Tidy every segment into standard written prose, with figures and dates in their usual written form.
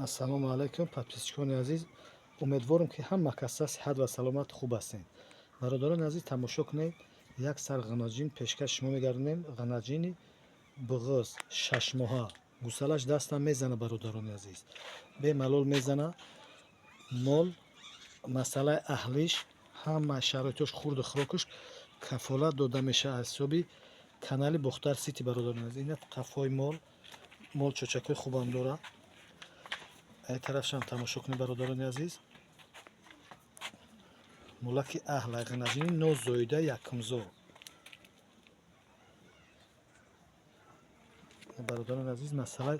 ассалому алайкум, подписчикони азиз. Умедворам ки ҳама каса сиҳат ва саломат хуб ҳастед. Бародарони азиз, тамошо кунед, як сар ғанаҷин пешкаш шумо мегардонем. Ғанаҷини буғыз 6 моҳа, гусалаш дастам мезана. Бародарони азиз, бемалол мезана. мол масъалаи аҳлиш ҳама шароитош хурду хӯрокаш кафолат дода мешавад аз ҳисоби канали Бухтар Сити. Бародарони азиз, ина қафои мол чӯчакои хубам дорад. ай тарафшам тамошо кунед бародарони азиз. молаки аҳлай ғанаҷини нозоида якумзо. бародарони азиз, масъалаи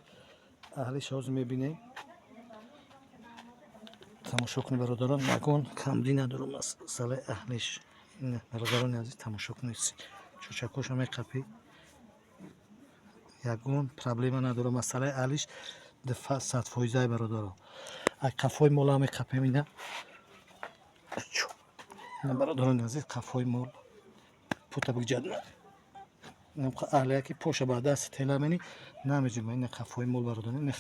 аҳлиш ҳозир мебинем. тамошо кунед бародарон, ягон камдӣ надорам масъалаи аҳлиш. бародарони азиз, тамошо кунед, чӯчакоша меқапӣ, ягон проблема надорам. масъалаи аҳлиш 100%. бародарон, ай қафои мола меқапем. ина бародарони азиз, қафои мол пута бигҷадна аҳлияки поша ба даст теламени намеҷума. ина қафои мол бародарон, ина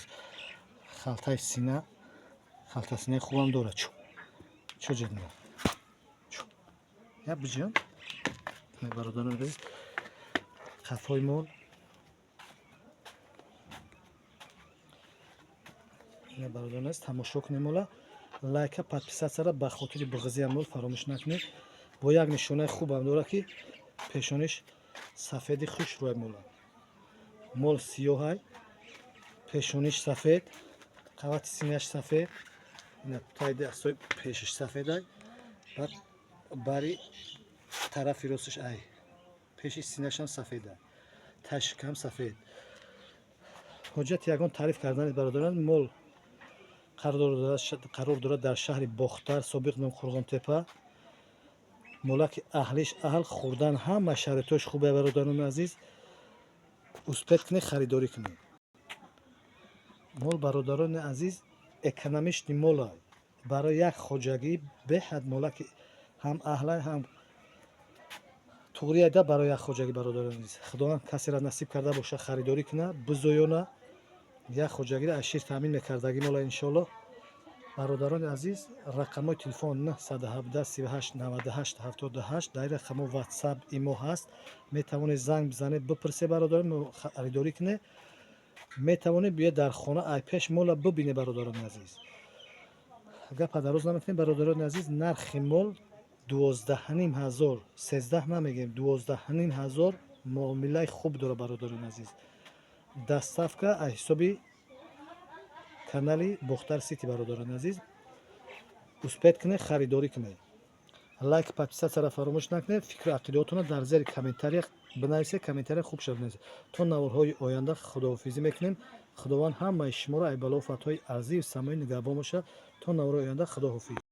халтаи сина, халта синаи хубам дорад. чо ҷадна я биҷам. бародарони азиз, қафои мол. бародарон аст, тамошо кунед. мола лайка подписатсияра ба хотири буғазия мол фаромӯш накунед. бо як нишонаи хубам дорад ки пешониш сафеди хуш рӯй мола. мол сиёҳай, пешониш сафед, қавати синаш сафед, ина тай дастои пешиш сафедай, баъд бари тарафи росташ ай пеши синашам сафедай, ташикам сафед. ҳоҷати ягон таъриф карданест. бародарон, мол қарор дорад дар шаҳри Бохтар, собиқ ном Қурғонтепа. молаки аҳлиш аҳл, хӯрдан ҳама шароитош хубе. бародарони азиз, успед кунед, харидорӣ кунед. мол бародарони азиз, экономични мола барои як хоҷагӣ беҳад молаки ҳам аҳлай ҳам туғрияда барои як хоҷагӣ. бародарони азиз, худованд касеро насиб карда боша харидорӣ куна, бизоёна як хоҷагиро аз шир таъмин мекардагӣ мола иншоаллоҳ. бародарони азиз, рақамҳои телефон 917 38 98 78 дар рақамҳо ватсап, имо ҳаст. метавонед занг бизанед, бипурсед бародарон, харидорӣ кунед. метавонед биёед дар хона ай пеш мола бибинед. бародарони азиз, гапа дароз намекунем. бародарони азиз, нархи мол 12500, 13 намегем, 12500 муомилаи хуб дорад. бародарони азиз, доставка аз ҳисоби канали Бухтар Сити. бародарони азиз, успед кунед, харидорӣ кунед. лайк, подписатсияра фаромӯш накунед. фикру ақидотонро дар зери комментария бинависед. комментария хуб шуд бинависед. то наврҳои оянда худоҳофизӣ мекунем. худованд ҳамаи шуморо аз балои офатҳои арзиву самоӣ нигаҳбон бошад. то наврҳои оянда худоҳофиз.